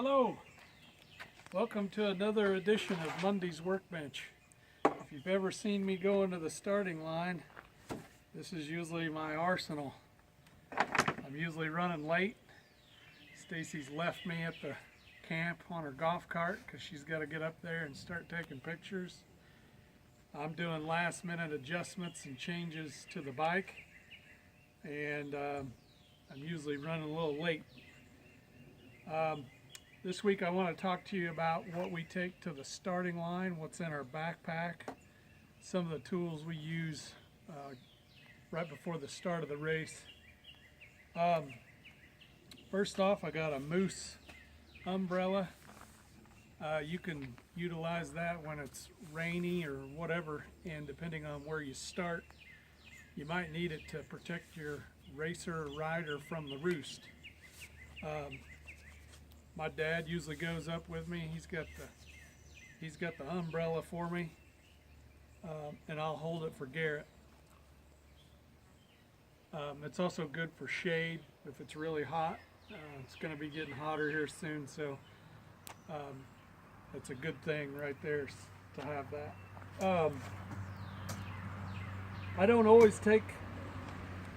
Hello, welcome to another edition of Monday's Workbench. If you've ever seen me go into the starting line, this is usually my arsenal. I'm usually running late. Stacy's left me at the camp on her golf cart because she's got to get up there and start taking pictures. I'm doing last minute adjustments and changes to the bike, and I'm usually running a little late. This week I want to talk to you about what we take to the starting line, what's in our backpack, some of the tools we use right before the start of the race. First off, I got a Moose umbrella. You can utilize that when it's rainy or whatever, and depending on where you start, you might need it to protect your racer or rider from the roost. My dad usually goes up with me. He's got the umbrella for me, and I'll hold it for Garrett. It's also good for shade if it's really hot. It's going to be getting hotter here soon, so it's a good thing right there to have that. I don't always take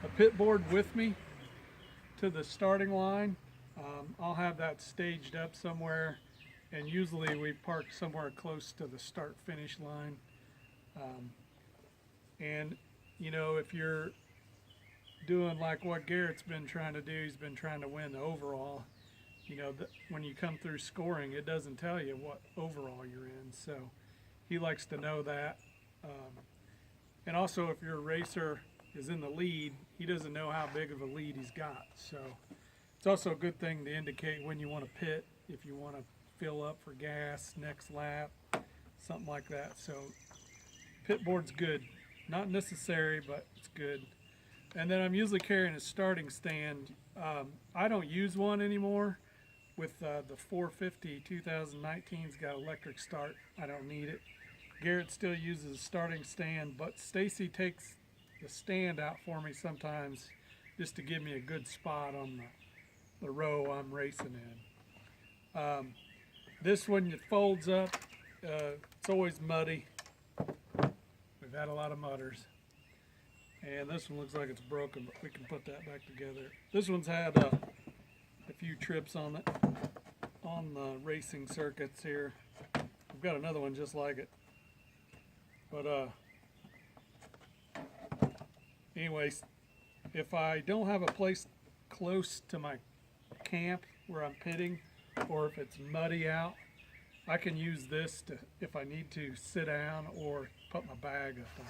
a pit board with me to the starting line. I'll have that staged up somewhere, and usually we park somewhere close to the start-finish line. And you know, if you're doing like what Garrett's been trying to do, he's been trying to win the overall. You know, when you come through scoring, it doesn't tell you what overall you're in, so he likes to know that. And also, if your racer is in the lead, he doesn't know how big of a lead he's got, so it's also a good thing to indicate when you want to pit, if you want to fill up for gas next lap, something like that. So pit board's good. Not necessary, but it's good. And then I'm usually carrying a starting stand. I don't use one anymore. With the 450 2019's got electric start. I don't need it. Garrett still uses a starting stand, but Stacy takes the stand out for me sometimes just to give me a good spot on the row I'm racing in. This one, it folds up. It's always muddy. We've had a lot of mudders. And this one looks like it's broken, but we can put that back together. This one's had a few trips on it, on the racing circuits here. We've got another one just like it. But anyways, if I don't have a place close to my camp where I'm pitting, or if it's muddy out, I can use this to, if I need to, sit down or put my bag up on.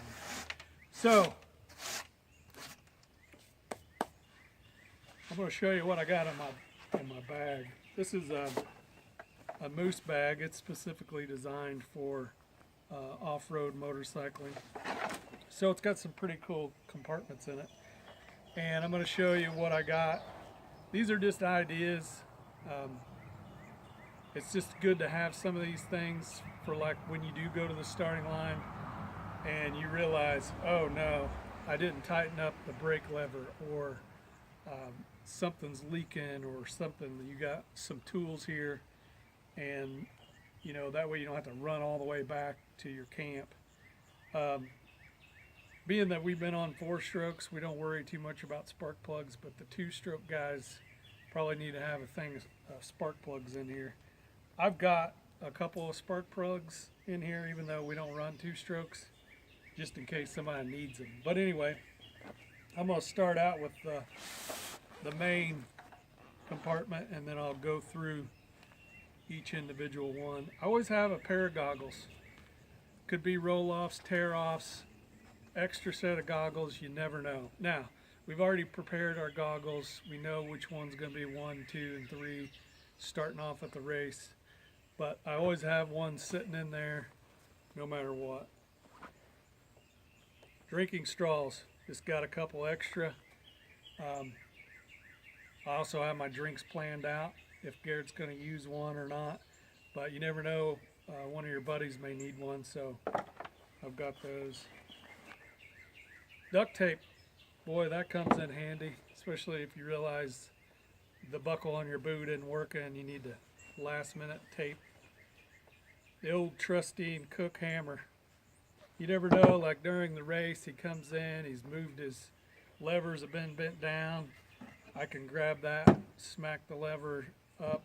So I'm going to show you what I got in my bag. This is a Moose bag. It's specifically designed for off-road motorcycling. So it's got some pretty cool compartments in it, and I'm going to show you what I got. These are just ideas. It's just good to have some of these things for like when you do go to the starting line and you realize, oh no, I didn't tighten up the brake lever, or something's leaking or something. You got some tools here, and you know, that way you don't have to run all the way back to your camp. Being that we've been on 4-strokes, we don't worry too much about spark plugs, but the 2-stroke guys probably need to have a thing of spark plugs in here. I've got a couple of spark plugs in here, even though we don't run 2-strokes, just in case somebody needs them. But anyway, I'm going to start out with the main compartment, and then I'll go through each individual one. I always have a pair of goggles. Could be roll-offs, tear-offs, extra set of goggles, you never know. Now, we've already prepared our goggles. We know which one's going to be 1, 2, and 3 starting off at the race. But I always have one sitting in there no matter what. Drinking straws. Just got a couple extra. I also have my drinks planned out if Garrett's going to use one or not. But you never know, one of your buddies may need one, so I've got those. Duct tape, boy, that comes in handy, especially if you realize the buckle on your boot isn't working and you need to last minute tape. The old trusty and Cook hammer. You never know, like during the race, he comes in, he's moved his levers have been bent down. I can grab that, smack the lever up,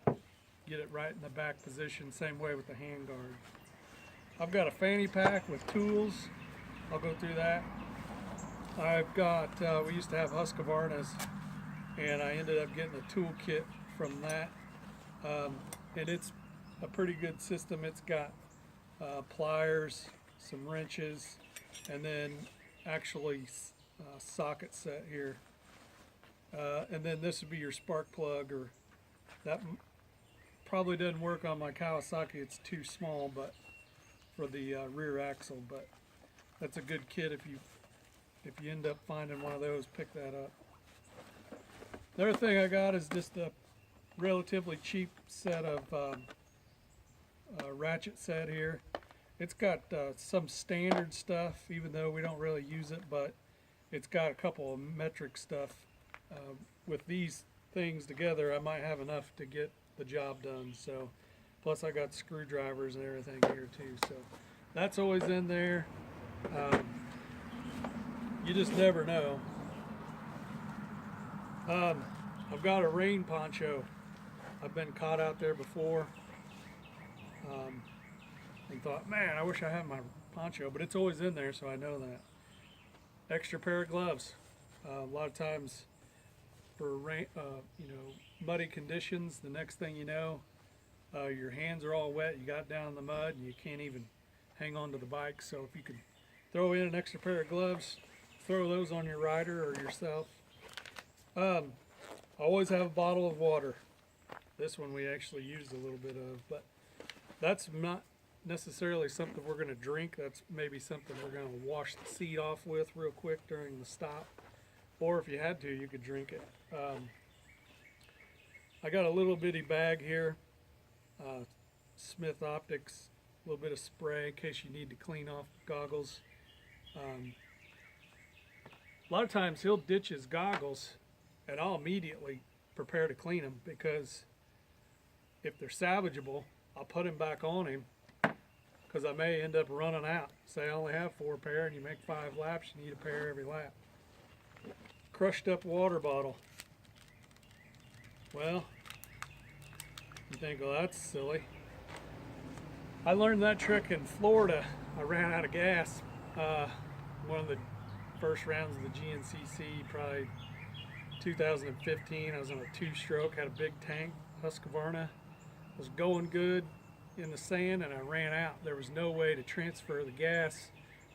get it right in the back position, same way with the hand guard. I've got a fanny pack with tools. I'll go through that. I've got, we used to have Husqvarnas, and I ended up getting a tool kit from that. And it's a pretty good system. It's got pliers, some wrenches, and then actually socket set here. And then this would be your spark plug, or that probably doesn't work on my Kawasaki. It's too small, but for the rear axle. But that's a good kit if you end up finding one of those, pick that up. The other thing I got is just a relatively cheap set of ratchet set here. It's got some standard stuff, even though we don't really use it, but it's got a couple of metric stuff. With these things together, I might have enough to get the job done. So, plus I got screwdrivers and everything here too. So that's always in there. You just never know. I've got a rain poncho. I've been caught out there before. And thought, man, I wish I had my poncho, but it's always in there, so I know that. Extra pair of gloves. A lot of times for rain, muddy conditions, the next thing you know, your hands are all wet, you got down in the mud, and you can't even hang on to the bike. So if you could throw in an extra pair of gloves, throw those on your rider or yourself. I always have a bottle of water. This one we actually used a little bit of, but that's not necessarily something we're going to drink. That's maybe something we're going to wash the seat off with real quick during the stop. Or if you had to, you could drink it. I got a little bitty bag here. Smith Optics, a little bit of spray in case you need to clean off goggles. A lot of times he'll ditch his goggles and I'll immediately prepare to clean them, because if they're salvageable, I'll put them back on him, because I may end up running out. Say I only have 4 pair and you make 5 laps, you need a pair every lap. Crushed up water bottle. Well, you think, well, that's silly. I learned that trick in Florida. I ran out of gas. One of the first rounds of the GNCC, probably 2015. I was on a 2-stroke, had a big tank, Husqvarna. Was going good in the sand, and I ran out. There was no way to transfer the gas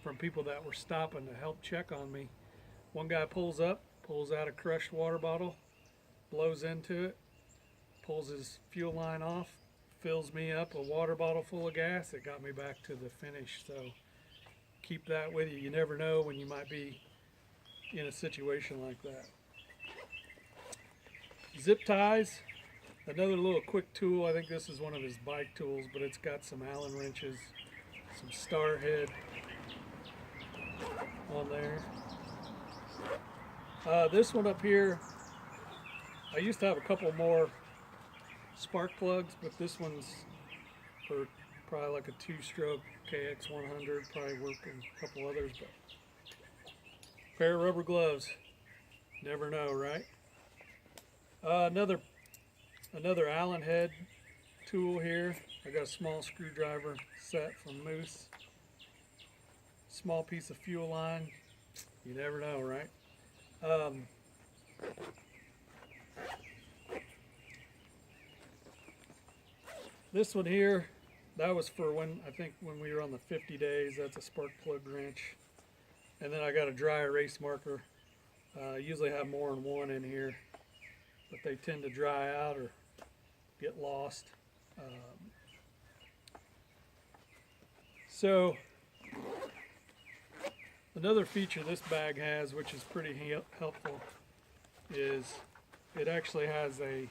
from people that were stopping to help check on me. One guy pulls up, pulls out a crushed water bottle, blows into it, pulls his fuel line off, fills me up a water bottle full of gas. It got me back to the finish. So keep that with you. You never know when you might be in a situation like that. Zip ties. Another little quick tool. I think this is one of his bike tools, but it's got some Allen wrenches, some star head on there. This one up here, I used to have a couple more spark plugs, but this one's for probably like a 2-stroke KX100, probably working a couple others, but pair of rubber gloves. Never know, right? Another Allen head tool here. I got a small screwdriver set from Moose. Small piece of fuel line. You never know, right? This one here, that was for when we were on the 50 days. That's a spark plug wrench. And then I got a dry erase marker. I usually have more than one in here, but they tend to dry out or get lost. So another feature this bag has, which is pretty helpful, is it actually has a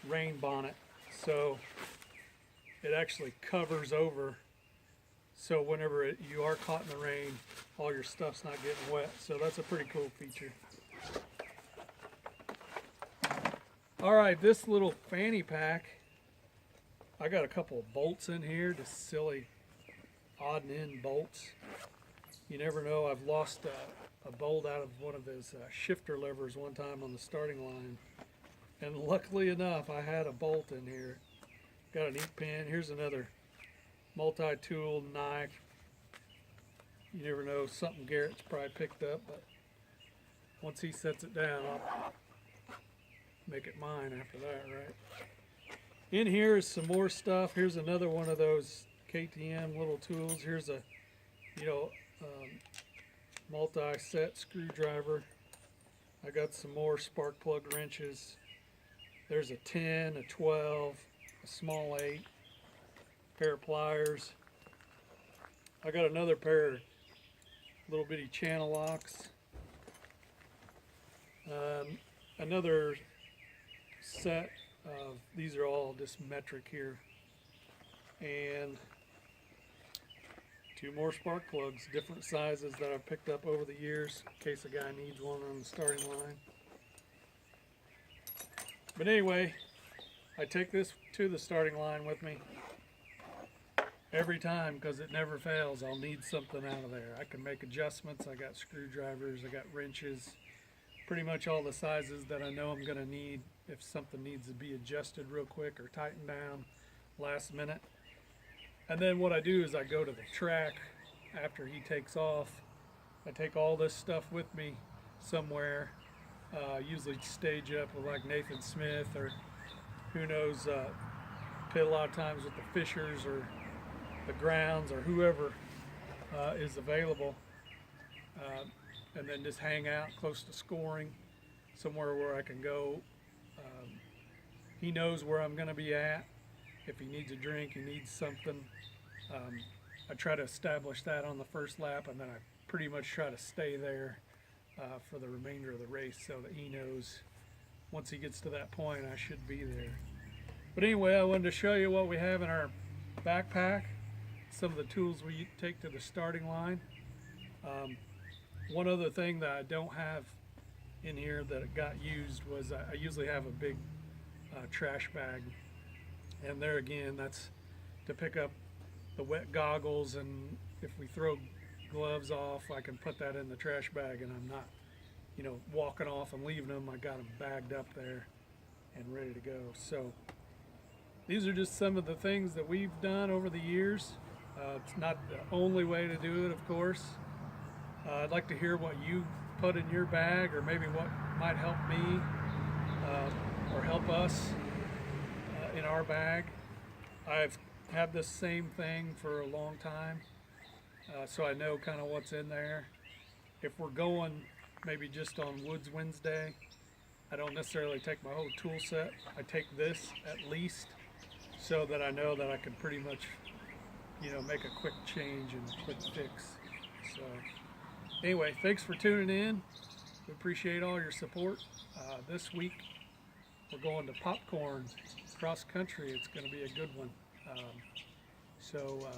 rain bonnet. So it actually covers over, so whenever you are caught in the rain, all your stuff's not getting wet. So that's a pretty cool feature. All right, this little fanny pack I got a couple of bolts in here, just silly odd and end bolts. You never know. I've lost a bolt out of one of his shifter levers one time on the starting line, and luckily enough I had a bolt in here. Got an ink pen. Here's another multi-tool knife. You never know, something Garrett's probably picked up, but once he sets it down, I'll make it mine after that, right? In here is some more stuff. Here's another one of those KTM little tools. Here's a, multi-set screwdriver. I got some more spark plug wrenches. There's a 10, a 12, a small 8, pair of pliers. I got another pair of little bitty channel locks. Another set of, these are all just metric here. And 2 more spark plugs, different sizes that I've picked up over the years in case a guy needs one on the starting line. But anyway, I take this to the starting line with me every time because it never fails. I'll need something out of there. I can make adjustments. I got screwdrivers, I got wrenches, pretty much all the sizes that I know I'm going to need if something needs to be adjusted real quick or tightened down last minute. And then what I do is I go to the track after he takes off. I take all this stuff with me somewhere, usually stage up with like Nathan Smith or who knows, pit a lot of times with the Fishers or the Grounds or whoever is available, and then just hang out close to scoring, somewhere where I can go. He knows where I'm going to be at. If he needs a drink, he needs something. I try to establish that on the first lap, and then I pretty much try to stay there for the remainder of the race so that he knows once he gets to that point I should be there. But anyway, I wanted to show you what we have in our backpack, some of the tools we take to the starting line. One other thing that I don't have in here that got used was I usually have a big trash bag, and there again, that's to pick up the wet goggles, and if we throw gloves off, I can put that in the trash bag and I'm not, walking off and leaving them. I got them bagged up there and ready to go. So these are just some of the things that we've done over the years. It's not the only way to do it, of course. I'd like to hear what you put in your bag, or maybe what might help me or help us in our bag. I've had this same thing for a long time, so I know kind of what's in there. If we're going maybe just on Woods Wednesday, I don't necessarily take my whole tool set. I take this at least so that I know that I can pretty much, make a quick change and a quick fix. So anyway, thanks for tuning in. We appreciate all your support. This week we're going to Popcorn cross country. It's going to be a good one. So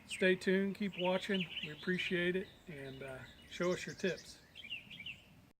stay tuned, keep watching. We appreciate it, and show us your tips.